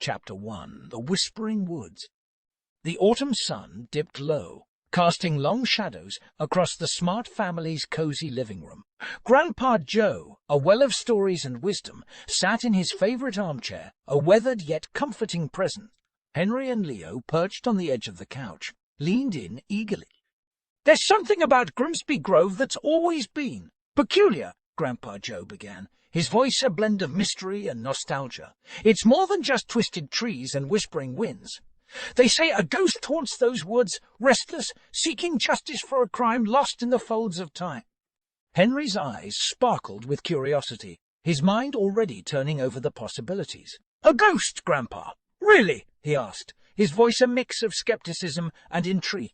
Chapter 1. The Whispering Woods. The autumn sun dipped low, casting long shadows across the Smart family's cozy living room. Grandpa Joe, a well of stories and wisdom, sat in his favourite armchair, a weathered yet comforting presence. Henry and Leo, perched on the edge of the couch, leaned in eagerly. "There's something about Grimsby Grove that's always been peculiar," Grandpa Joe began, his voice a blend of mystery and nostalgia. "It's more than just twisted trees and whispering winds. They say a ghost haunts those woods, restless, seeking justice for a crime lost in the folds of time." Henry's eyes sparkled with curiosity, his mind already turning over the possibilities. "A ghost, Grandpa? Really?" he asked, his voice a mix of skepticism and intrigue.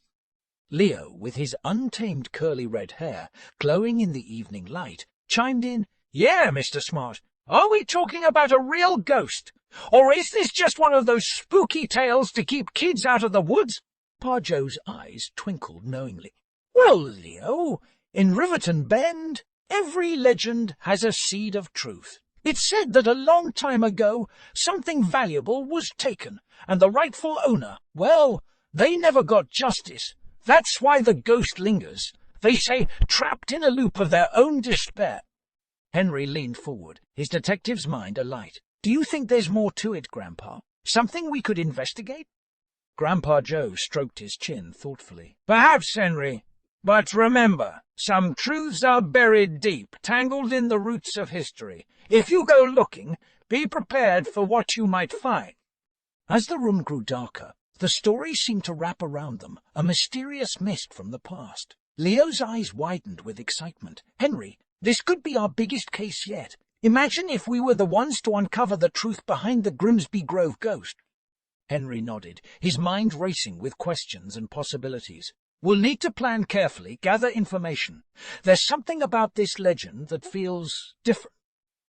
Leo, with his untamed curly red hair glowing in the evening light, chimed in, "Yeah, Mr. Smart. Are we talking about a real ghost? Or is this just one of those spooky tales to keep kids out of the woods?" Pa Joe's eyes twinkled knowingly. "Well, Leo, in Riverton Bend, every legend has a seed of truth. It's said that a long time ago something valuable was taken, and the rightful owner, well, they never got justice. That's why the ghost lingers, they say, trapped in a loop of their own despair." Henry leaned forward, his detective's mind alight. "Do you think there's more to it, Grandpa? Something we could investigate?" Grandpa Joe stroked his chin thoughtfully. "Perhaps, Henry. But remember, some truths are buried deep, tangled in the roots of history. If you go looking, be prepared for what you might find." As the room grew darker, the stories seemed to wrap around them, a mysterious mist from the past. Leo's eyes widened with excitement. "Henry, this could be our biggest case yet. Imagine if we were the ones to uncover the truth behind the Grimsby Grove ghost." Henry nodded, his mind racing with questions and possibilities. "We'll need to plan carefully, gather information. There's something about this legend that feels different."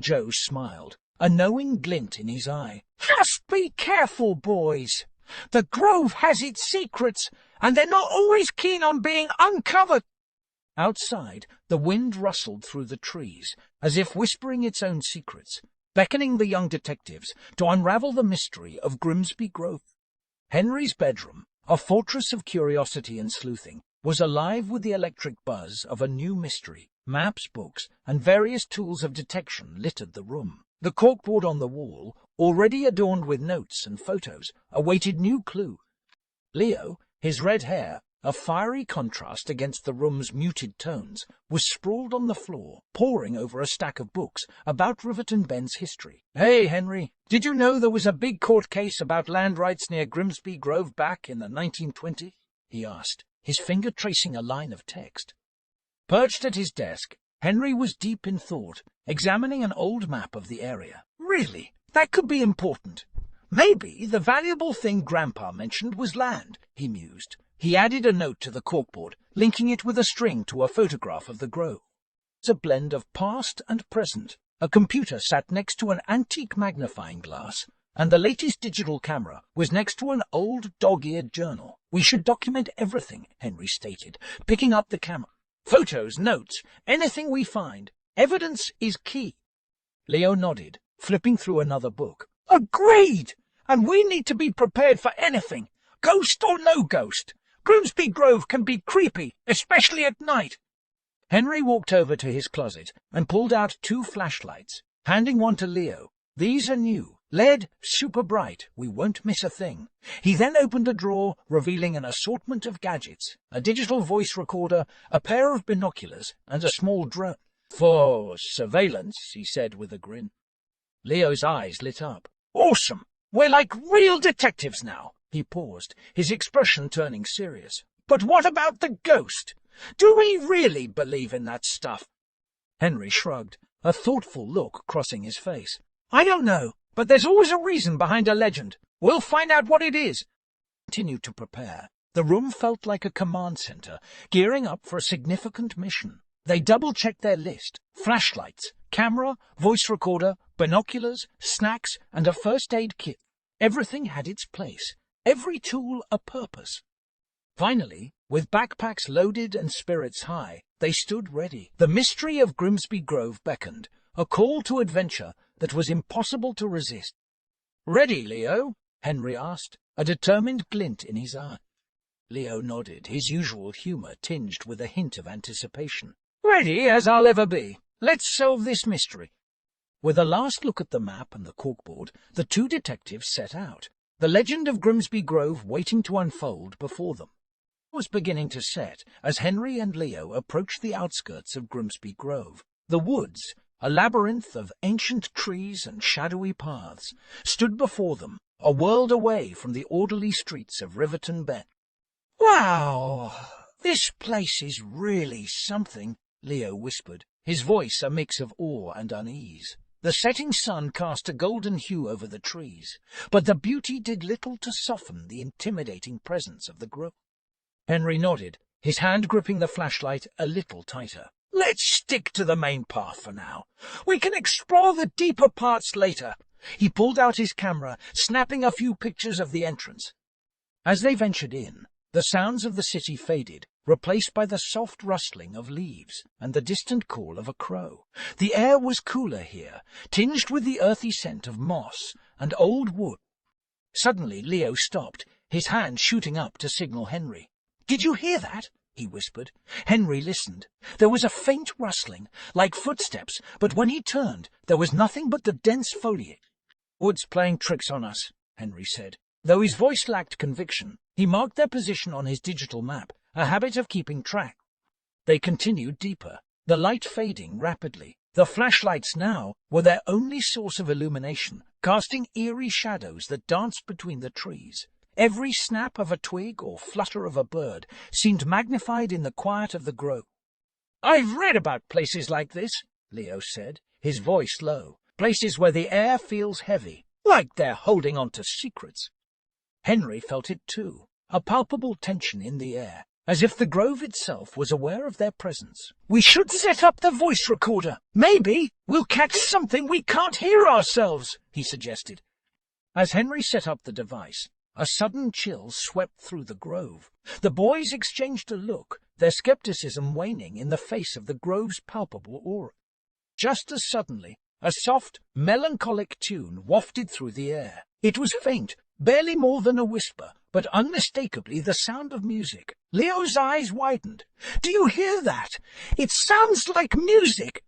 Joe smiled, a knowing glint in his eye. "Just be careful, boys. The Grove has its secrets, and they're not always keen on being uncovered." Outside, the wind rustled through the trees, as if whispering its own secrets, beckoning the young detectives to unravel the mystery of Grimsby Grove. Henry's bedroom, a fortress of curiosity and sleuthing, was alive with the electric buzz of a new mystery. Maps, books, and various tools of detection littered the room. The corkboard on the wall, already adorned with notes and photos, awaited new clue. Leo, his red hair, a fiery contrast against the room's muted tones, was sprawled on the floor, poring over a stack of books about Riverton Bend's history. "Hey, Henry, did you know there was a big court case about land rights near Grimsby Grove back in the 1920s? He asked, his finger tracing a line of text. Perched at his desk, Henry was deep in thought, examining an old map of the area. "Really? That could be important. Maybe the valuable thing Grandpa mentioned was land," he mused. He added a note to the corkboard, linking it with a string to a photograph of the grove. It was a blend of past and present. A computer sat next to an antique magnifying glass, and the latest digital camera was next to an old dog-eared journal. "We should document everything," Henry stated, picking up the camera. "Photos, notes, anything we find. Evidence is key." Leo nodded, flipping through another book. "Agreed! And we need to be prepared for anything, ghost or no ghost. Grimsby Grove can be creepy, especially at night." Henry walked over to his closet and pulled out 2 flashlights, handing one to Leo. "These are new. LED, super bright. We won't miss a thing." He then opened a drawer, revealing an assortment of gadgets, a digital voice recorder, a pair of binoculars, and a small drone. "For surveillance," he said with a grin. Leo's eyes lit up. "Awesome! We're like real detectives now." He paused, his expression turning serious. "But what about the ghost? Do we really believe in that stuff?" Henry shrugged, a thoughtful look crossing his face. "I don't know, but there's always a reason behind a legend. We'll find out what it is." Continued to prepare. The room felt like a command center, gearing up for a significant mission. They double-checked their list: flashlights, camera, voice recorder, binoculars, snacks, and a first aid kit. Everything had its place, every tool a purpose. Finally, with backpacks loaded and spirits high, they stood ready. The mystery of Grimsby Grove beckoned, a call to adventure that was impossible to resist. "Ready, Leo?" Henry asked, a determined glint in his eye. Leo nodded, his usual humour tinged with a hint of anticipation. "Ready as I'll ever be. Let's solve this mystery." With a last look at the map and the corkboard, the two detectives set out, the legend of Grimsby Grove waiting to unfold before them. It was beginning to set as Henry and Leo approached the outskirts of Grimsby Grove. The woods, a labyrinth of ancient trees and shadowy paths, stood before them, a world away from the orderly streets of Riverton Bend. "Wow, this place is really something," Leo whispered, his voice a mix of awe and unease. The setting sun cast a golden hue over the trees, but the beauty did little to soften the intimidating presence of the grove. Henry nodded, his hand gripping the flashlight a little tighter. "Let's stick to the main path for now. We can explore the deeper parts later." He pulled out his camera, snapping a few pictures of the entrance. As they ventured in, the sounds of the city faded, replaced by the soft rustling of leaves and the distant call of a crow. The air was cooler here, tinged with the earthy scent of moss and old wood. Suddenly Leo stopped, his hand shooting up to signal Henry. "Did you hear that?" he whispered. Henry listened. There was a faint rustling, like footsteps, but when he turned, there was nothing but the dense foliage. "Wood's playing tricks on us," Henry said. Though his voice lacked conviction, he marked their position on his digital map, a habit of keeping track. They continued deeper, the light fading rapidly. The flashlights now were their only source of illumination, casting eerie shadows that danced between the trees. Every snap of a twig or flutter of a bird seemed magnified in the quiet of the grove. "I've read about places like this," Leo said, his voice low. "Places where the air feels heavy, like they're holding on to secrets." Henry felt it too, a palpable tension in the air, as if the grove itself was aware of their presence. "We should set up the voice recorder. Maybe we'll catch something we can't hear ourselves," he suggested. As Henry set up the device, a sudden chill swept through the grove. The boys exchanged a look, their skepticism waning in the face of the grove's palpable aura. Just as suddenly, a soft, melancholic tune wafted through the air. It was faint, barely more than a whisper, but unmistakably the sound of music. Leo's eyes widened. "Do you hear that? It sounds like music!"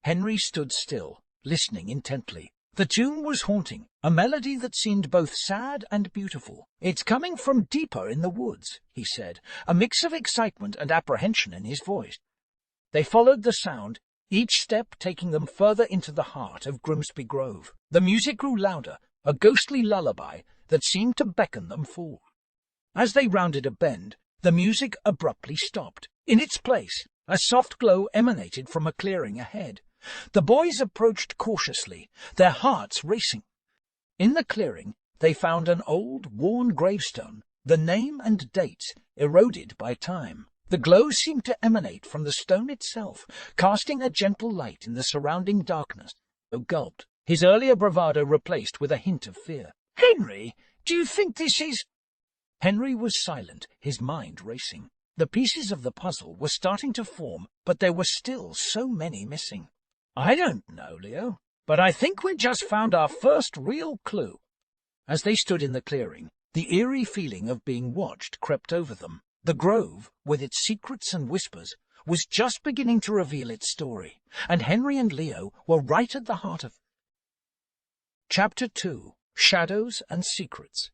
Henry stood still, listening intently. The tune was haunting, a melody that seemed both sad and beautiful. "It's coming from deeper in the woods," he said, a mix of excitement and apprehension in his voice. They followed the sound, each step taking them further into the heart of Grimsby Grove. The music grew louder, a ghostly lullaby that seemed to beckon them forward. As they rounded a bend, the music abruptly stopped. In its place, a soft glow emanated from a clearing ahead. The boys approached cautiously, their hearts racing. In the clearing, they found an old, worn gravestone, the name and dates eroded by time. The glow seemed to emanate from the stone itself, casting a gentle light in the surrounding darkness. Leo gulped, his earlier bravado replaced with a hint of fear. "Henry, do you think this is—" Henry was silent, his mind racing. The pieces of the puzzle were starting to form, but there were still so many missing. "I don't know, Leo, but I think we just found our first real clue." As they stood in the clearing, the eerie feeling of being watched crept over them. The grove, with its secrets and whispers, was just beginning to reveal its story, and Henry and Leo were right at the heart of it. Chapter 2. Shadows and Secrets.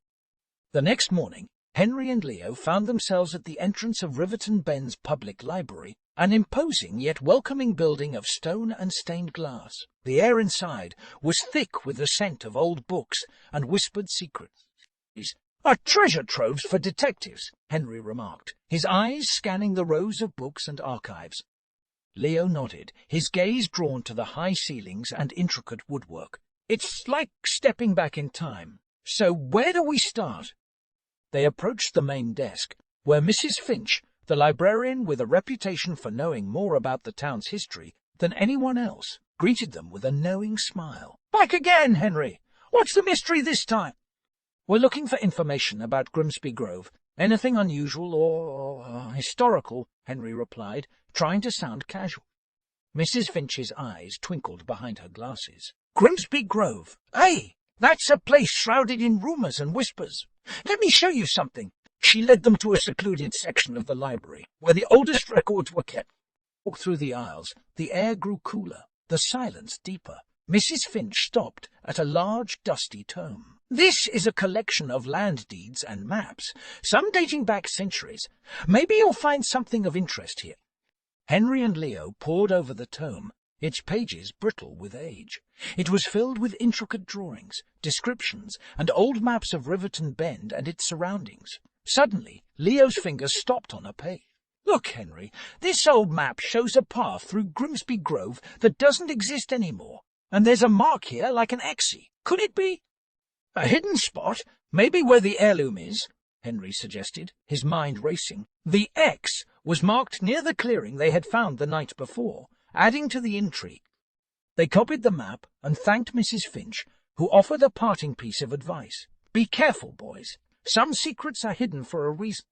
The next morning, Henry and Leo found themselves at the entrance of Riverton Bend's public library, an imposing yet welcoming building of stone and stained glass. The air inside was thick with the scent of old books and whispered secrets. "These are treasure troves for detectives," Henry remarked, his eyes scanning the rows of books and archives. Leo nodded, his gaze drawn to the high ceilings and intricate woodwork. "It's like stepping back in time. So where do we start?" They approached the main desk, where Mrs. Finch, the librarian with a reputation for knowing more about the town's history than anyone else, greeted them with a knowing smile. "Back again, Henry! What's the mystery this time?" "We're looking for information about Grimsby Grove. Anything unusual or historical," Henry replied, trying to sound casual. Mrs. Finch's eyes twinkled behind her glasses. "Grimsby Grove, eh? That's a place shrouded in rumours and whispers. Let me show you something." She led them to a secluded section of the library, where the oldest records were kept. Walked through the aisles. The air grew cooler, the silence deeper. Mrs. Finch stopped at a large, dusty tome. "This is a collection of land deeds and maps, some dating back centuries. Maybe you'll find something of interest here." Henry and Leo pored over the tome, its pages brittle with age. It was filled with intricate drawings, descriptions, and old maps of Riverton Bend and its surroundings. Suddenly, Leo's fingers stopped on a page. "Look, Henry, this old map shows a path through Grimsby Grove that doesn't exist anymore, and there's a mark here like an X. Could it be a hidden spot? Maybe where the heirloom is," Henry suggested, his mind racing. The X was marked near the clearing they had found the night before, adding to the intrigue. They copied the map and thanked Mrs. Finch, who offered a parting piece of advice. "Be careful, boys. Some secrets are hidden for a reason."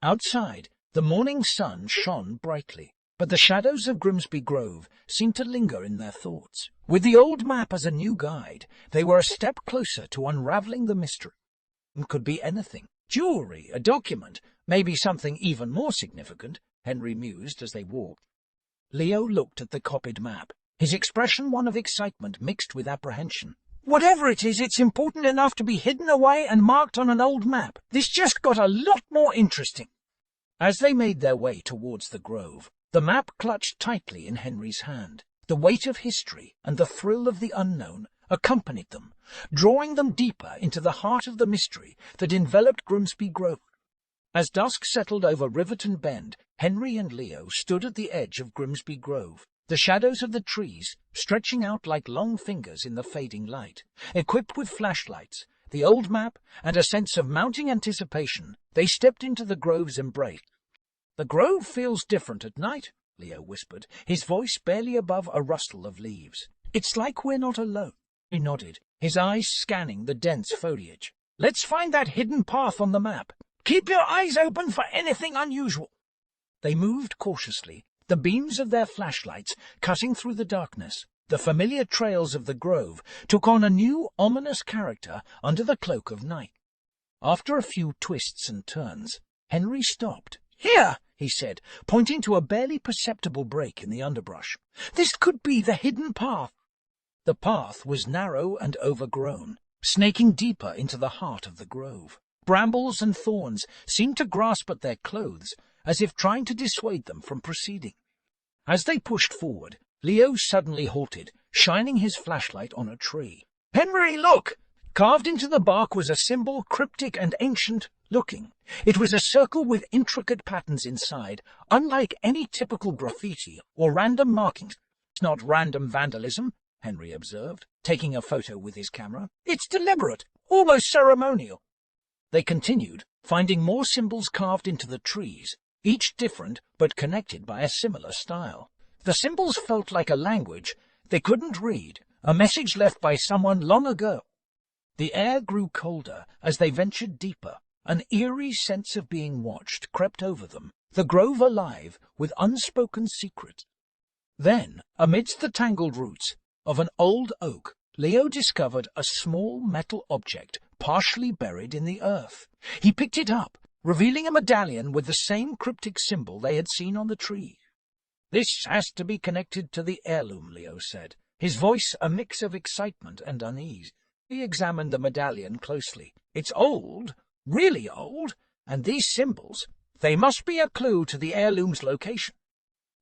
Outside, the morning sun shone brightly, but the shadows of Grimsby Grove seemed to linger in their thoughts. With the old map as a new guide, they were a step closer to unravelling the mystery. It could be anything. Jewellery, a document, maybe something even more significant, Henry mused as they walked. Leo looked at the copied map, his expression one of excitement mixed with apprehension. "Whatever it is, it's important enough to be hidden away and marked on an old map. This just got a lot more interesting." As they made their way towards the grove, the map clutched tightly in Henry's hand. The weight of history and the thrill of the unknown accompanied them, drawing them deeper into the heart of the mystery that enveloped Grimsby Grove. As dusk settled over Riverton Bend, Henry and Leo stood at the edge of Grimsby Grove, the shadows of the trees stretching out like long fingers in the fading light. Equipped with flashlights, the old map, and a sense of mounting anticipation, they stepped into the grove's embrace. "The grove feels different at night," Leo whispered, his voice barely above a rustle of leaves. "It's like we're not alone." He nodded, his eyes scanning the dense foliage. "Let's find that hidden path on the map. Keep your eyes open for anything unusual." They moved cautiously, the beams of their flashlights cutting through the darkness. The familiar trails of the grove took on a new, ominous character under the cloak of night. After a few twists and turns, Henry stopped. "Here," he said, pointing to a barely perceptible break in the underbrush. "This could be the hidden path." The path was narrow and overgrown, snaking deeper into the heart of the grove. Brambles and thorns seemed to grasp at their clothes, as if trying to dissuade them from proceeding. As they pushed forward, Leo suddenly halted, shining his flashlight on a tree. "Henry, look!" Carved into the bark was a symbol, cryptic and ancient-looking. It was a circle with intricate patterns inside, unlike any typical graffiti or random markings. "It's not random vandalism," Henry observed, taking a photo with his camera. "It's deliberate, almost ceremonial." They continued, finding more symbols carved into the trees, each different but connected by a similar style. The symbols felt like a language they couldn't read, a message left by someone long ago. The air grew colder as they ventured deeper. An eerie sense of being watched crept over them, the grove alive with unspoken secrets. Then, amidst the tangled roots of an old oak, Leo discovered a small metal object partially buried in the earth. He picked it up, revealing a medallion with the same cryptic symbol they had seen on the tree. "This has to be connected to the heirloom," Leo said, his voice a mix of excitement and unease. He examined the medallion closely. "It's old, really old, and these symbols, they must be a clue to the heirloom's location."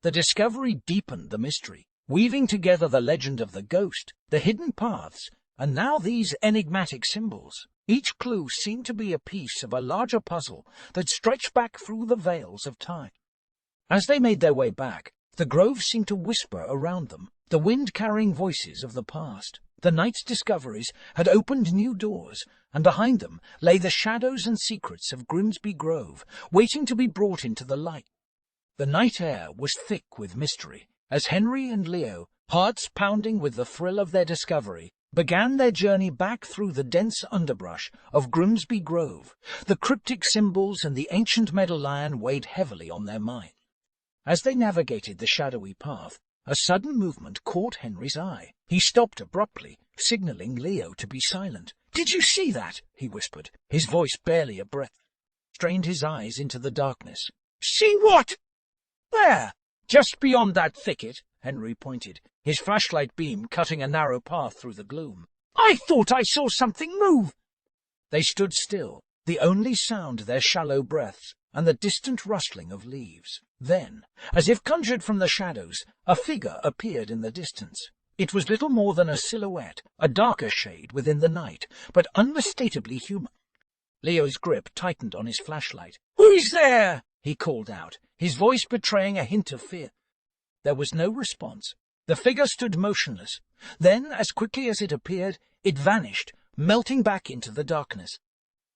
The discovery deepened the mystery, weaving together the legend of the ghost, the hidden paths, and now these enigmatic symbols. Each clue seemed to be a piece of a larger puzzle that stretched back through the veils of time. As they made their way back, the grove seemed to whisper around them, the wind carrying voices of the past. The night's discoveries had opened new doors, and behind them lay the shadows and secrets of Grimsby Grove, waiting to be brought into the light. The night air was thick with mystery, as Henry and Leo, hearts pounding with the thrill of their discovery, began their journey back through the dense underbrush of Grimsby Grove. The cryptic symbols and the ancient medallion weighed heavily on their mind. As they navigated the shadowy path, A sudden movement caught Henry's eye. He stopped abruptly, signaling Leo to be silent. "Did you see that?" he whispered, his voice barely a breath. Strained his eyes into the darkness. "See what?" "There, just beyond that thicket," Henry pointed, his flashlight beam cutting a narrow path through the gloom. "I thought I saw something move." They stood still, the only sound their shallow breaths and the distant rustling of leaves. Then, as if conjured from the shadows, a figure appeared in the distance. It was little more than a silhouette, a darker shade within the night, but unmistakably human. Leo's grip tightened on his flashlight. "Who's there?" he called out, his voice betraying a hint of fear. There was no response. The figure stood motionless. Then, as quickly as it appeared, it vanished, melting back into the darkness.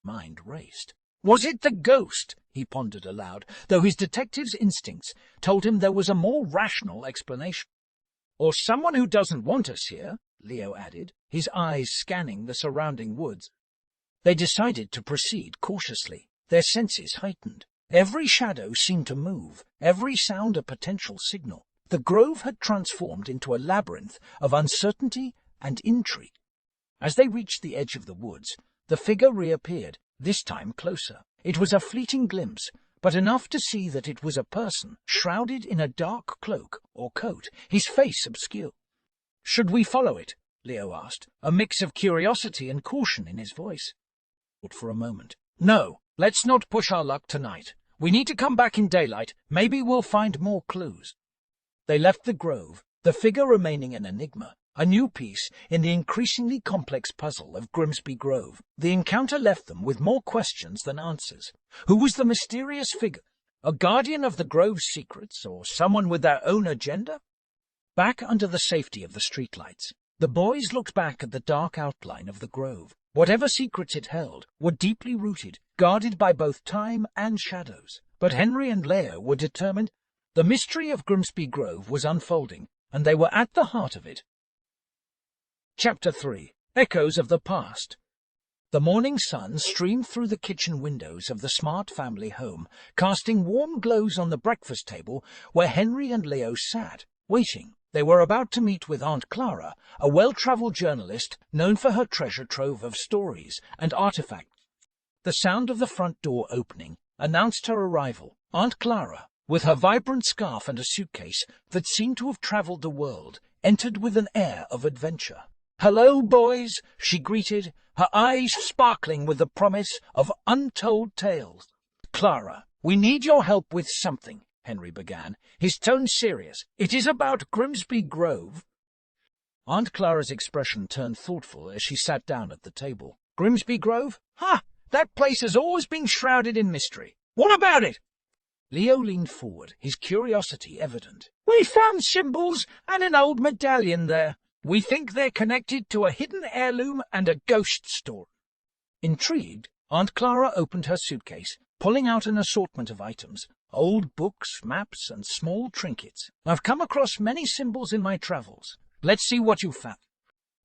Mind raced. Was it the ghost? He pondered aloud, though his detective's instincts told him there was a more rational explanation. "Or someone who doesn't want us here," Leo added, his eyes scanning the surrounding woods. They decided to proceed cautiously, their senses heightened. Every shadow seemed to move, every sound a potential signal. The grove had transformed into a labyrinth of uncertainty and intrigue. As they reached the edge of the woods, the figure reappeared, this time closer. It was a fleeting glimpse, but enough to see that it was a person, shrouded in a dark cloak or coat, his face obscure. "Should we follow it?" Leo asked, a mix of curiosity and caution in his voice. For a moment. "No, let's not push our luck tonight. We need to come back in daylight. Maybe we'll find more clues." They left the grove, the figure remaining an enigma, a new piece in the increasingly complex puzzle of Grimsby Grove. The encounter left them with more questions than answers. Who was the mysterious figure? A guardian of the grove's secrets, or someone with their own agenda? Back under the safety of the streetlights, the boys looked back at the dark outline of the grove. Whatever secrets it held were deeply rooted, guarded by both time and shadows. But Henry and Leo were determined. The mystery of Grimsby Grove was unfolding, and they were at the heart of it. Chapter 3. Echoes of the Past. The morning sun streamed through the kitchen windows of the Smart family home, casting warm glows on the breakfast table where Henry and Leo sat, waiting. They were about to meet with Aunt Clara, a well-travelled journalist known for her treasure trove of stories and artifacts. The sound of the front door opening announced her arrival. Aunt Clara, with her vibrant scarf and a suitcase that seemed to have travelled the world, entered with an air of adventure. "Hello, boys," she greeted, her eyes sparkling with the promise of untold tales. "Clara, we need your help with something," Henry began, his tone serious. "It is about Grimsby Grove." Aunt Clara's expression turned thoughtful as she sat down at the table. "Grimsby Grove? Ha! That place has always been shrouded in mystery. What about it?" Leo leaned forward, his curiosity evident. "We found symbols and an old medallion there. We think they're connected to a hidden heirloom and a ghost story." Intrigued, Aunt Clara opened her suitcase, pulling out an assortment of items, old books, maps, and small trinkets. "I've come across many symbols in my travels. Let's see what you found."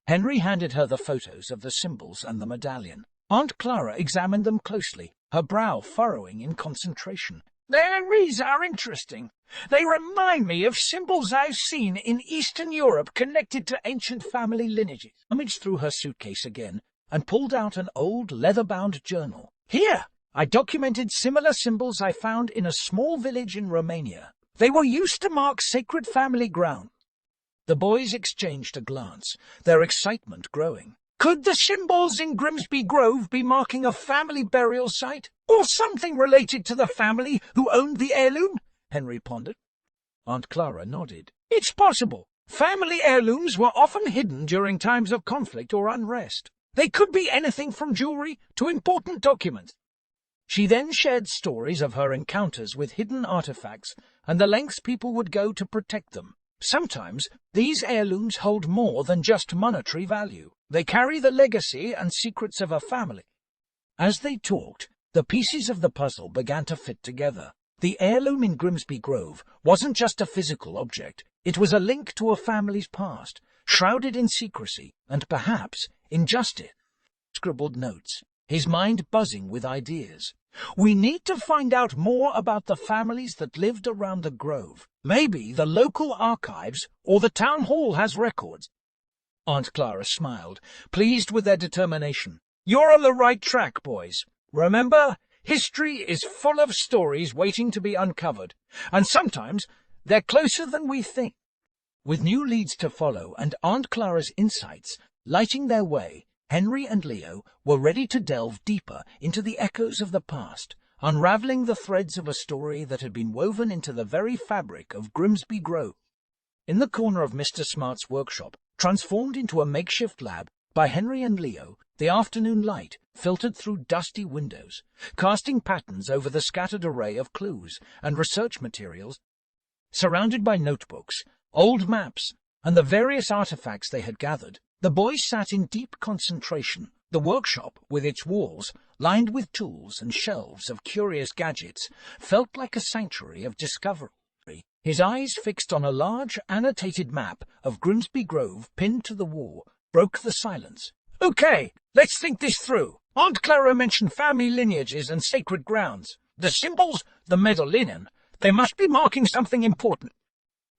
Henry handed her the photos of the symbols and the medallion. Aunt Clara examined them closely, her brow furrowing in concentration. "These are interesting. They remind me of symbols I've seen in Eastern Europe connected to ancient family lineages." She rummaged through her suitcase again and pulled out an old leather-bound journal. "Here, I documented similar symbols I found in a small village in Romania. They were used to mark sacred family ground." The boys exchanged a glance, their excitement growing. "Could the symbols in Grimsby Grove be marking a family burial site? Or something related to the family who owned the heirloom?" Henry pondered. Aunt Clara nodded. "It's possible. Family heirlooms were often hidden during times of conflict or unrest. They could be anything from jewelry to important documents." She then shared stories of her encounters with hidden artifacts and the lengths people would go to protect them. Sometimes these heirlooms hold more than just monetary value. They carry the legacy and secrets of a family. As they talked, the pieces of the puzzle began to fit together. The heirloom in Grimsby Grove wasn't just a physical object. It was a link to a family's past, shrouded in secrecy and perhaps injustice. Scribbled notes, his mind buzzing with ideas. We need to find out more about the families that lived around the grove. Maybe the local archives or the town hall has records." Aunt Clara smiled, pleased with their determination. "You're on the right track, boys. Remember, history is full of stories waiting to be uncovered, and sometimes they're closer than we think." With new leads to follow and Aunt Clara's insights lighting their way, Henry and Leo were ready to delve deeper into the echoes of the past, unraveling the threads of a story that had been woven into the very fabric of Grimsby Grove. In the corner of Mr. Smart's workshop, transformed into a makeshift lab by Henry and Leo, the afternoon light filtered through dusty windows, casting patterns over the scattered array of clues and research materials. Surrounded by notebooks, old maps, and the various artifacts they had gathered, the boys sat in deep concentration. The workshop, with its walls lined with tools and shelves of curious gadgets, felt like a sanctuary of discovery. His eyes fixed on a large, annotated map of Grimsby Grove pinned to the wall broke the silence. "Okay, let's think this through. Aunt Clara mentioned family lineages and sacred grounds. The symbols, the metal linen, they must be marking something important."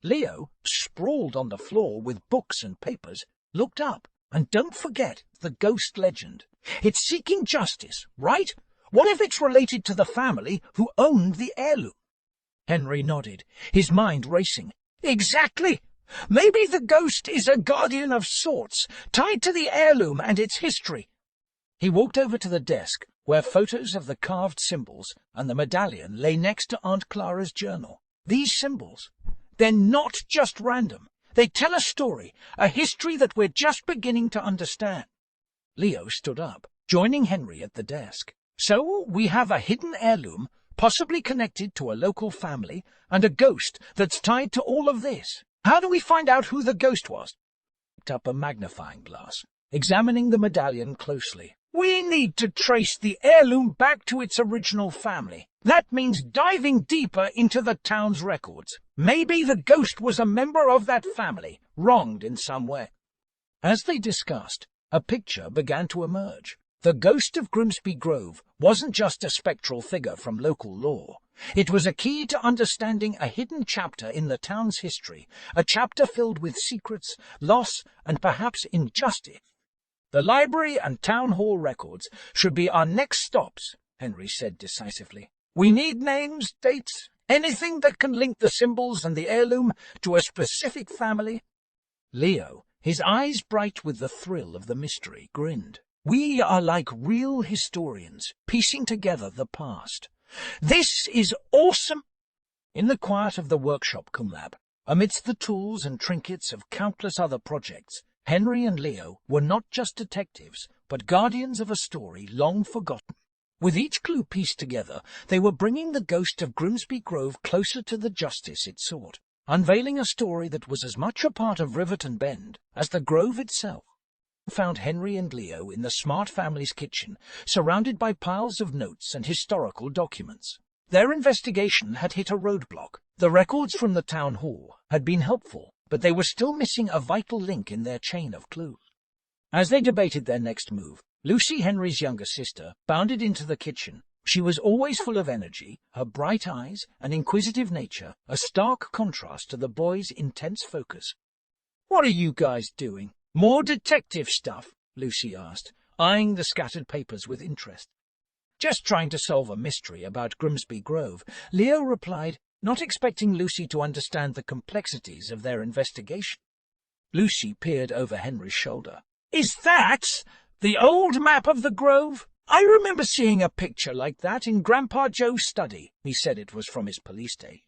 Leo, sprawled on the floor with books and papers, looked up. "And don't forget the ghost legend. It's seeking justice, right? What if it's related to the family who owned the heirloom?" Henry nodded, his mind racing. "Exactly! Maybe the ghost is a guardian of sorts, tied to the heirloom and its history." He walked over to the desk, where photos of the carved symbols and the medallion lay next to Aunt Clara's journal. These symbols, they're not just random. They tell a story, a history that we're just beginning to understand. Leo stood up, joining Henry at the desk. "So we have a hidden heirloom, possibly connected to a local family, and a ghost that's tied to all of this. How do we find out who the ghost was?" He picked up a magnifying glass, examining the medallion closely. "We need to trace the heirloom back to its original family. That means diving deeper into the town's records. Maybe the ghost was a member of that family, wronged in some way." As they discussed, a picture began to emerge. The ghost of Grimsby Grove wasn't just a spectral figure from local lore. It was a key to understanding a hidden chapter in the town's history, a chapter filled with secrets, loss, and perhaps injustice. "The library and town hall records should be our next stops," Henry said decisively. "We need names, dates, anything that can link the symbols and the heirloom to a specific family." Leo, his eyes bright with the thrill of the mystery, grinned. "We are like real historians, piecing together the past. This is awesome." In the quiet of the workshop lab, amidst the tools and trinkets of countless other projects, Henry and Leo were not just detectives, but guardians of a story long forgotten. With each clue pieced together, they were bringing the ghost of Grimsby Grove closer to the justice it sought, unveiling a story that was as much a part of Riverton Bend as the grove itself. Found Henry and Leo in the Smart family's kitchen, surrounded by piles of notes and historical documents. Their investigation had hit a roadblock. The records from the town hall had been helpful, but they were still missing a vital link in their chain of clues. As they debated their next move, Lucy, Henry's younger sister, bounded into the kitchen. She was always full of energy, her bright eyes and inquisitive nature a stark contrast to the boys' intense focus. "What are you guys doing? More detective stuff?" Lucy asked, eyeing the scattered papers with interest. "Just trying to solve a mystery about Grimsby Grove," Leo replied, not expecting Lucy to understand the complexities of their investigation. Lucy peered over Henry's shoulder. "Is that the old map of the grove? I remember seeing a picture like that in Grandpa Joe's study." He said it was from his police day.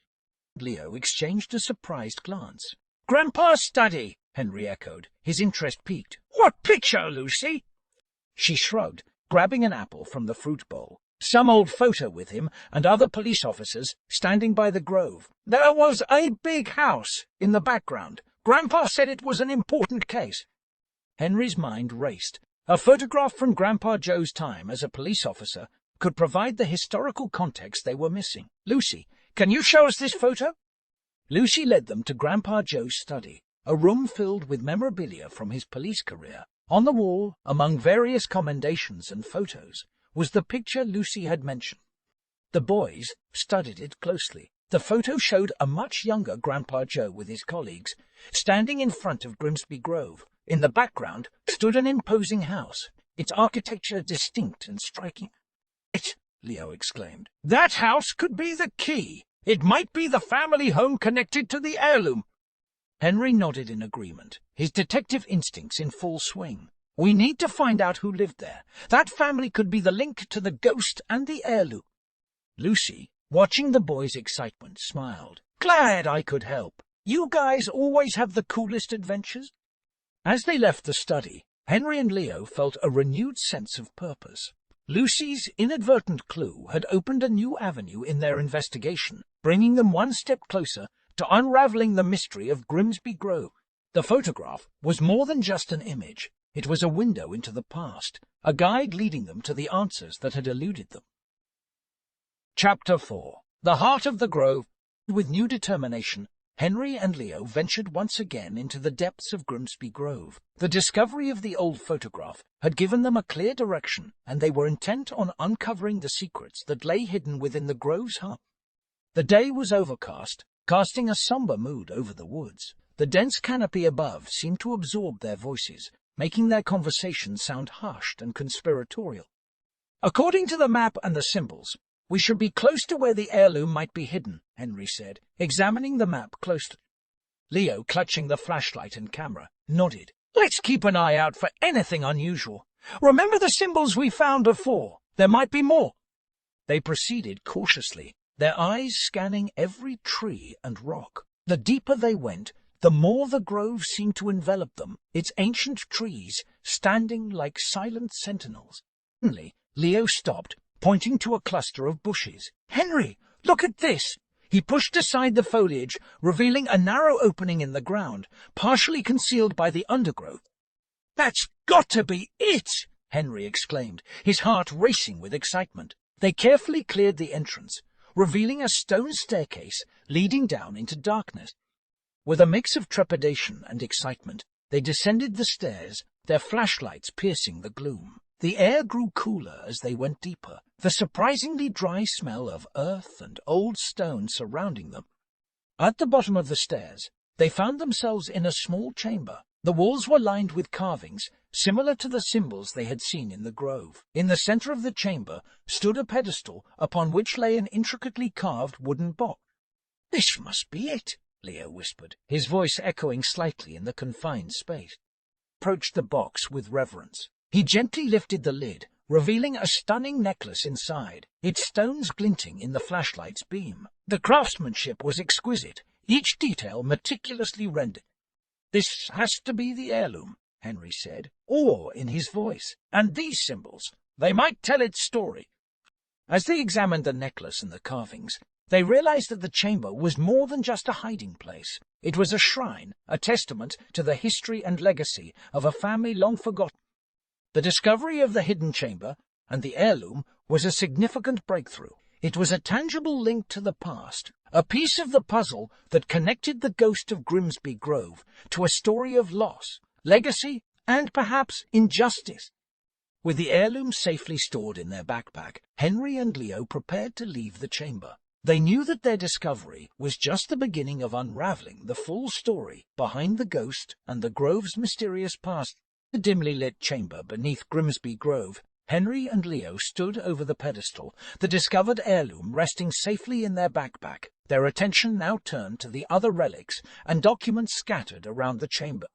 Leo exchanged a surprised glance. "Grandpa's study," Henry echoed, his interest piqued. "What picture, Lucy?" She shrugged, grabbing an apple from the fruit bowl. "Some old photo with him and other police officers standing by the grove. There was a big house in the background. Grandpa said it was an important case." Henry's mind raced. A photograph from Grandpa Joe's time as a police officer could provide the historical context they were missing. "Lucy, can you show us this photo?" Lucy led them to Grandpa Joe's study, a room filled with memorabilia from his police career. On the wall, among various commendations and photos, was the picture Lucy had mentioned. The boys studied it closely. The photo showed a much younger Grandpa Joe with his colleagues, standing in front of Grimsby Grove. In the background stood an imposing house, its architecture distinct and striking. "It!" Leo exclaimed. "That house could be the key. It might be the family home connected to the heirloom." Henry nodded in agreement, his detective instincts in full swing. "We need to find out who lived there. That family could be the link to the ghost and the heirloom." Lucy, watching the boys' excitement, smiled. "Glad I could help. You guys always have the coolest adventures." As they left the study, Henry and Leo felt a renewed sense of purpose. Lucy's inadvertent clue had opened a new avenue in their investigation, bringing them one step closer to unraveling the mystery of Grimsby Grove. The photograph was more than just an image. It was a window into the past, a guide leading them to the answers that had eluded them. Chapter 4. The Heart of the Grove. With new determination, Henry and Leo ventured once again into the depths of Grimsby Grove. The discovery of the old photograph had given them a clear direction, and they were intent on uncovering the secrets that lay hidden within the grove's heart. The day was overcast, casting a somber mood over the woods. The dense canopy above seemed to absorb their voices, making their conversation sound hushed and conspiratorial. "According to the map and the symbols, we should be close to where the heirloom might be hidden," Henry said, examining the map closely. Leo, clutching the flashlight and camera, nodded. "Let's keep an eye out for anything unusual. Remember the symbols we found before? There might be more." They proceeded cautiously, their eyes scanning every tree and rock. The deeper they went, the more the grove seemed to envelop them, its ancient trees standing like silent sentinels. Suddenly, Leo stopped, pointing to a cluster of bushes. "Henry, look at this!" He pushed aside the foliage, revealing a narrow opening in the ground, partially concealed by the undergrowth. "That's got to be it!" Henry exclaimed, his heart racing with excitement. They carefully cleared the entrance, revealing a stone staircase leading down into darkness. With a mix of trepidation and excitement, they descended the stairs, their flashlights piercing the gloom. The air grew cooler as they went deeper, the surprisingly dry smell of earth and old stone surrounding them. At the bottom of the stairs, they found themselves in a small chamber. The walls were lined with carvings, similar to the symbols they had seen in the grove. In the center of the chamber stood a pedestal upon which lay an intricately carved wooden box. "This must be it," Leo whispered, his voice echoing slightly in the confined space. He approached the box with reverence. He gently lifted the lid, revealing a stunning necklace inside, its stones glinting in the flashlight's beam. The craftsmanship was exquisite, each detail meticulously rendered. "This has to be the heirloom," Henry said, awe in his voice. "And these symbols, they might tell its story." As they examined the necklace and the carvings, they realized that the chamber was more than just a hiding place. It was a shrine, a testament to the history and legacy of a family long forgotten. The discovery of the hidden chamber and the heirloom was a significant breakthrough. It was a tangible link to the past, a piece of the puzzle that connected the ghost of Grimsby Grove to a story of loss, legacy, and perhaps injustice. With the heirloom safely stored in their backpack, Henry and Leo prepared to leave the chamber. They knew that their discovery was just the beginning of unraveling the full story behind the ghost and the grove's mysterious past. In the dimly lit chamber beneath Grimsby Grove, Henry and Leo stood over the pedestal, the discovered heirloom resting safely in their backpack. Their attention now turned to the other relics and documents scattered around the chamber.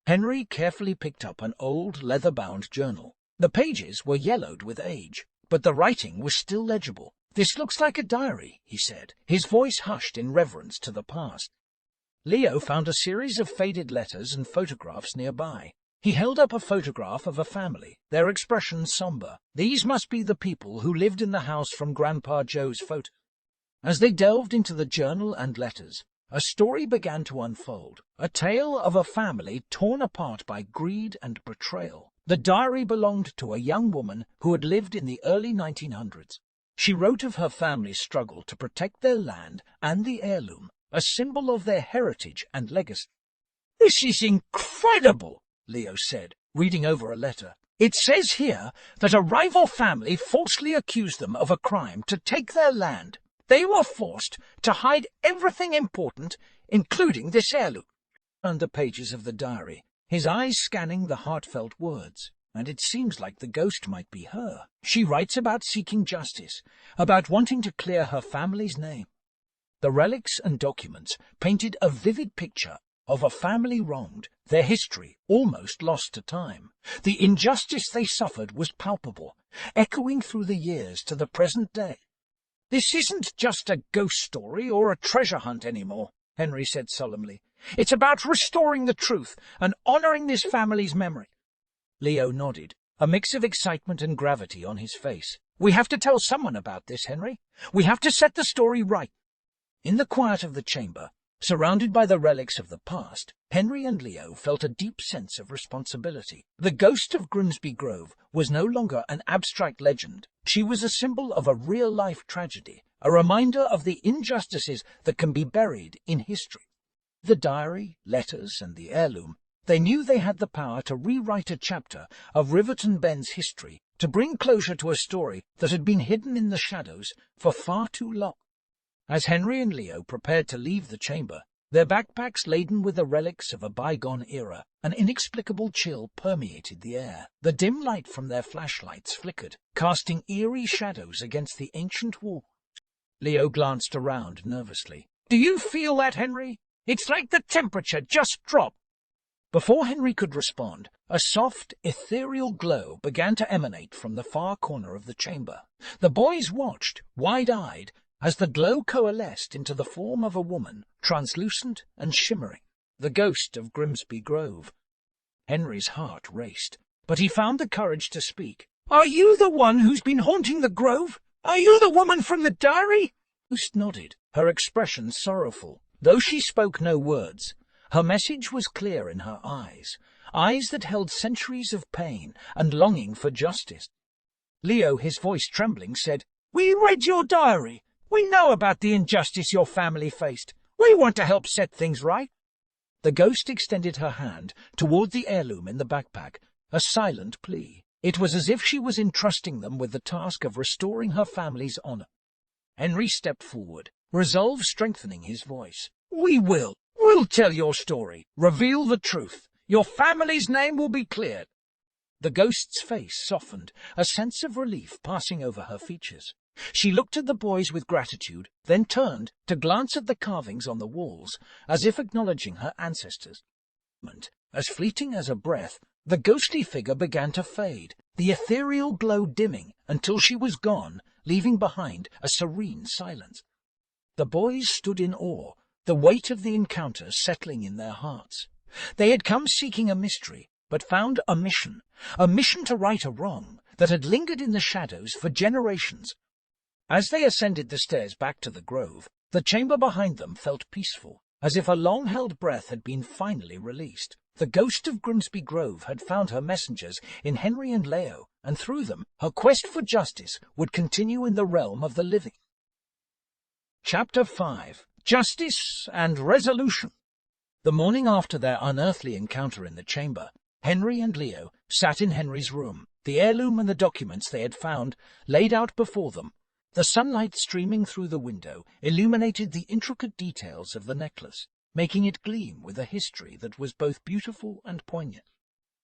Henry carefully picked up an old leather-bound journal. The pages were yellowed with age, but the writing was still legible. "This looks like a diary," he said, his voice hushed in reverence to the past. Leo found a series of faded letters and photographs nearby. He held up a photograph of a family, their expressions somber. These must be the people who lived in the house from Grandpa Joe's photo. As they delved into the journal and letters, a story began to unfold, a tale of a family torn apart by greed and betrayal. The diary belonged to a young woman who had lived in the early 1900s. She wrote of her family's struggle to protect their land and the heirloom, a symbol of their heritage and legacy. "This is incredible," Leo said, reading over a letter. It says here that a rival family falsely accused them of a crime to take their land. They were forced to hide everything important, including this heirloom. Turned the pages of the diary, his eyes scanning the heartfelt words. And it seems like the ghost might be her. She writes about seeking justice, about wanting to clear her family's name. The relics and documents painted a vivid picture of a family wronged, their history almost lost to time. The injustice they suffered was palpable, echoing through the years to the present day. "This isn't just a ghost story or a treasure hunt anymore," Henry said solemnly. "It's about restoring the truth and honoring this family's memory." Leo nodded, a mix of excitement and gravity on his face. "We have to tell someone about this, Henry. We have to set the story right." In the quiet of the chamber, surrounded by the relics of the past, Henry and Leo felt a deep sense of responsibility. The ghost of Grimsby Grove was no longer an abstract legend. She was a symbol of a real-life tragedy, a reminder of the injustices that can be buried in history. The diary, letters, and the heirloom, they knew they had the power to rewrite a chapter of Riverton Bend's history, to bring closure to a story that had been hidden in the shadows for far too long. As Henry and Leo prepared to leave the chamber, their backpacks laden with the relics of a bygone era, an inexplicable chill permeated the air. The dim light from their flashlights flickered, casting eerie shadows against the ancient wall. Leo glanced around nervously. "Do you feel that, Henry? It's like the temperature just dropped." Before Henry could respond, a soft, ethereal glow began to emanate from the far corner of the chamber. The boys watched, wide-eyed, as the glow coalesced into the form of a woman, translucent and shimmering, the ghost of Grimsby Grove. Henry's heart raced, but he found the courage to speak. "Are you the one who's been haunting the grove? Are you the woman from the diary?" The ghost nodded, her expression sorrowful. Though she spoke no words, her message was clear in her eyes, eyes that held centuries of pain and longing for justice. Leo, his voice trembling, said, "We read your diary. We know about the injustice your family faced. We want to help set things right." The ghost extended her hand toward the heirloom in the backpack, a silent plea. It was as if she was entrusting them with the task of restoring her family's honor. Henry stepped forward, resolve strengthening his voice. We'll tell your story, reveal the truth. Your family's name will be cleared." The ghost's face softened, a sense of relief passing over her features. She looked at the boys with gratitude, then turned to glance at the carvings on the walls, as if acknowledging her ancestors. As fleeting as a breath, the ghostly figure began to fade, the ethereal glow dimming until she was gone, leaving behind a serene silence. The boys stood in awe, the weight of the encounter settling in their hearts. They had come seeking a mystery, but found a mission to right a wrong that had lingered in the shadows for generations. As they ascended the stairs back to the grove, the chamber behind them felt peaceful, as if a long-held breath had been finally released. The ghost of Grimsby Grove had found her messengers in Henry and Leo, and through them her quest for justice would continue in the realm of the living. Chapter 5. Justice and Resolution. The morning after their unearthly encounter in the chamber, Henry and Leo sat in Henry's room, the heirloom and the documents they had found laid out before them. The sunlight streaming through the window illuminated the intricate details of the necklace, making it gleam with a history that was both beautiful and poignant.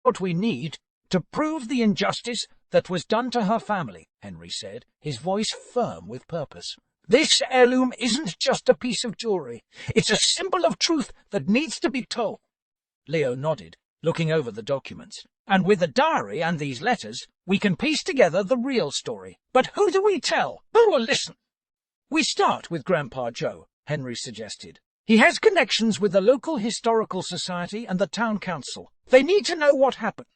"What we need to prove the injustice that was done to her family," Henry said, his voice firm with purpose. "This heirloom isn't just a piece of jewelry. It's a symbol of truth that needs to be told." Leo nodded, looking over the documents. "And with the diary and these letters, we can piece together the real story. But who do we tell? Who will listen?" "We start with Grandpa Joe," Henry suggested. "He has connections with the local historical society and the town council. They need to know what happened."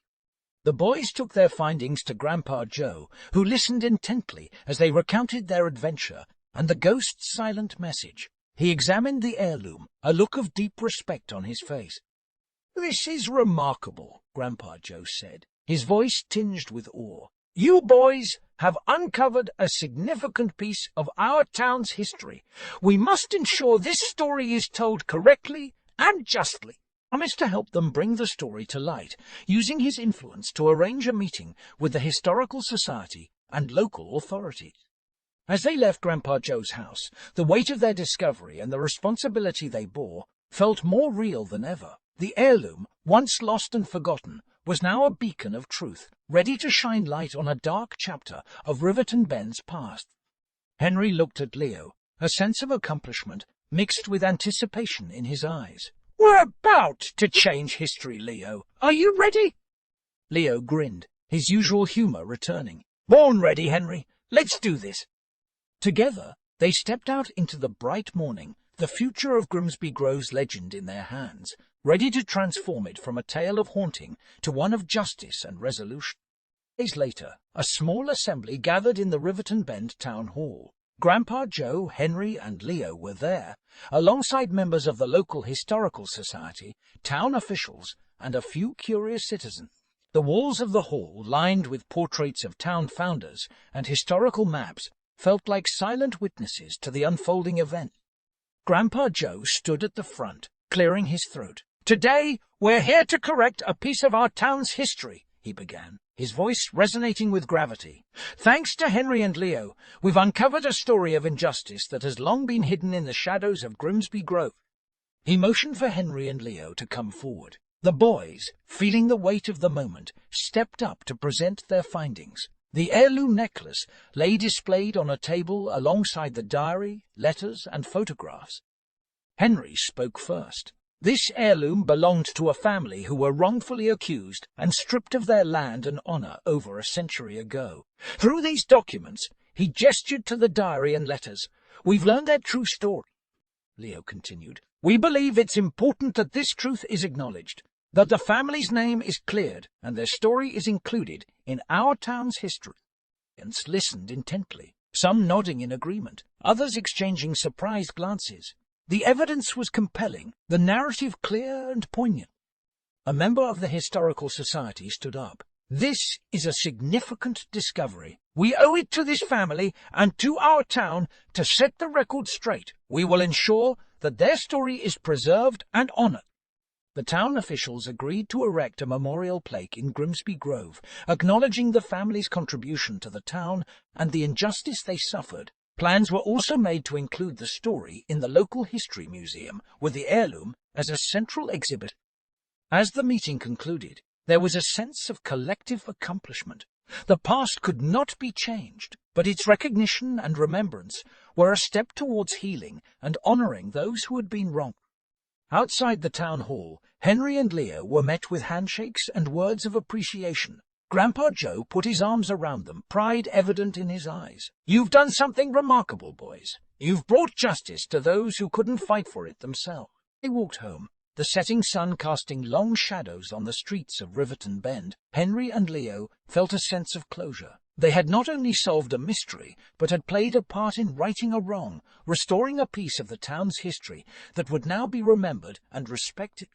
The boys took their findings to Grandpa Joe, who listened intently as they recounted their adventure and the ghost's silent message. He examined the heirloom, a look of deep respect on his face. "This is remarkable," Grandpa Joe said, his voice tinged with awe. "You boys have uncovered a significant piece of our town's history. We must ensure this story is told correctly and justly." promised to help them bring the story to light, using his influence to arrange a meeting with the Historical Society and local authorities. As they left Grandpa Joe's house, the weight of their discovery and the responsibility they bore felt more real than ever. The heirloom, once lost and forgotten, was now a beacon of truth, ready to shine light on a dark chapter of Riverton Bend's past. Henry looked at Leo, a sense of accomplishment mixed with anticipation in his eyes. "We're about to change history, Leo. Are you ready?" Leo grinned, his usual humor returning. "Born ready, Henry. Let's do this." Together, they stepped out into the bright morning, the future of Grimsby Grove's legend in their hands, ready to transform it from a tale of haunting to one of justice and resolution. Days later, a small assembly gathered in the Riverton Bend town hall. Grandpa Joe, Henry, and Leo were there, alongside members of the local historical society, town officials, and a few curious citizens. The walls of the hall, lined with portraits of town founders and historical maps, felt like silent witnesses to the unfolding event. Grandpa Joe stood at the front, clearing his throat. "Today, we're here to correct a piece of our town's history," he began, his voice resonating with gravity. "Thanks to Henry and Leo, we've uncovered a story of injustice that has long been hidden in the shadows of Grimsby Grove." He motioned for Henry and Leo to come forward. The boys, feeling the weight of the moment, stepped up to present their findings. The heirloom necklace lay displayed on a table alongside the diary, letters, and photographs. Henry spoke first. "This heirloom belonged to a family who were wrongfully accused and stripped of their land and honor over a century ago. Through these documents, he gestured to the diary and letters. We've learned their true story," Leo continued. "We believe it's important that this truth is acknowledged, that the family's name is cleared and their story is included in our town's history." And listened intently, some nodding in agreement, others exchanging surprised glances. The evidence was compelling, the narrative clear and poignant. A member of the Historical Society stood up. "This is a significant discovery. We owe it to this family and to our town to set the record straight. We will ensure that their story is preserved and honored." The town officials agreed to erect a memorial plaque in Grimsby Grove, acknowledging the family's contribution to the town and the injustice they suffered. Plans were also made to include the story in the local history museum, with the heirloom as a central exhibit. As the meeting concluded, there was a sense of collective accomplishment. The past could not be changed, but its recognition and remembrance were a step towards healing and honoring those who had been wronged. Outside the town hall, Henry and Leo were met with handshakes and words of appreciation. Grandpa Joe put his arms around them, pride evident in his eyes. "You've done something remarkable, boys. You've brought justice to those who couldn't fight for it themselves." They walked home, the setting sun casting long shadows on the streets of Riverton Bend. Henry and Leo felt a sense of closure. They had not only solved a mystery, but had played a part in righting a wrong, restoring a piece of the town's history that would now be remembered and respected.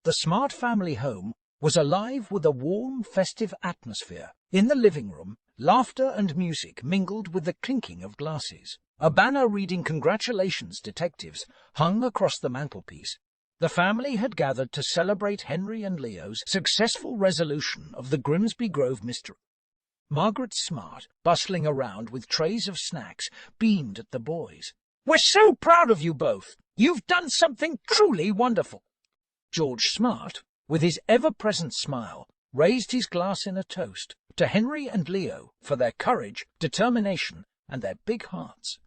The Smart family home was alive with a warm, festive atmosphere. In the living room, laughter and music mingled with the clinking of glasses. A banner reading "Congratulations, Detectives" hung across the mantelpiece. The family had gathered to celebrate Henry and Leo's successful resolution of the Grimsby Grove mystery. Margaret Smart, bustling around with trays of snacks, beamed at the boys. "We're so proud of you both. You've done something truly wonderful." George Smart, with his ever-present smile, raised his glass in a toast to Henry and Leo for their courage, determination, and their big hearts.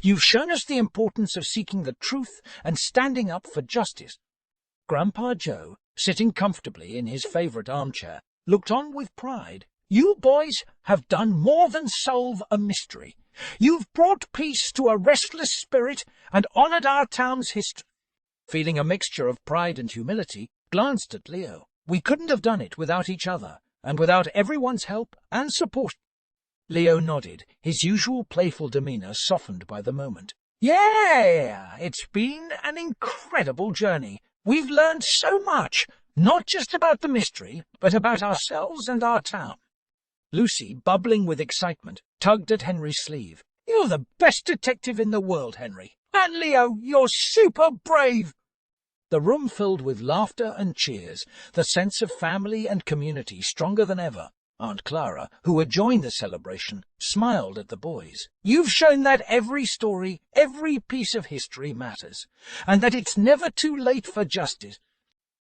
"You've shown us the importance of seeking the truth and standing up for justice." Grandpa Joe, sitting comfortably in his favorite armchair, looked on with pride. "You boys have done more than solve a mystery. You've brought peace to a restless spirit and honored our town's history." Feeling a mixture of pride and humility, glanced at Leo. "We couldn't have done it without each other, and without everyone's help and support." Leo nodded, his usual playful demeanor softened by the moment. "Yeah, it's been an incredible journey. We've learned so much, not just about the mystery, but about ourselves and our town." Lucy, bubbling with excitement, tugged at Henry's sleeve. "You're the best detective in the world, Henry. And Leo, you're super brave." the room filled with laughter and cheers, the sense of family and community stronger than ever. Aunt Clara, who had joined the celebration, smiled at the boys. "You've shown that every story, every piece of history matters, and that it's never too late for justice."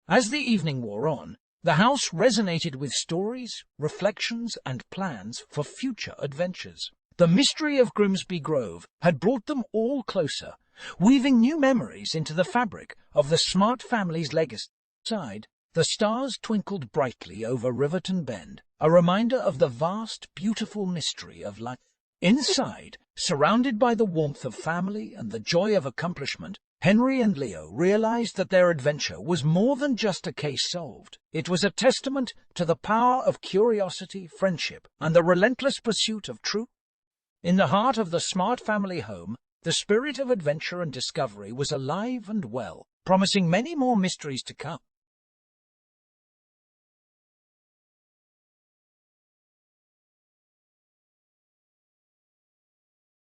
As the evening wore on, the house resonated with stories, reflections, and plans for future adventures. The mystery of Grimsby Grove had brought them all closer, weaving new memories into the fabric of the Smart family's legacy. Outside, the stars twinkled brightly over Riverton Bend, a reminder of the vast, beautiful mystery of life. Inside, surrounded by the warmth of family and the joy of accomplishment, Henry and Leo realized that their adventure was more than just a case solved. It was a testament to the power of curiosity, friendship, and the relentless pursuit of truth. In the heart of the Smart family home, the spirit of adventure and discovery was alive and well, promising many more mysteries to come.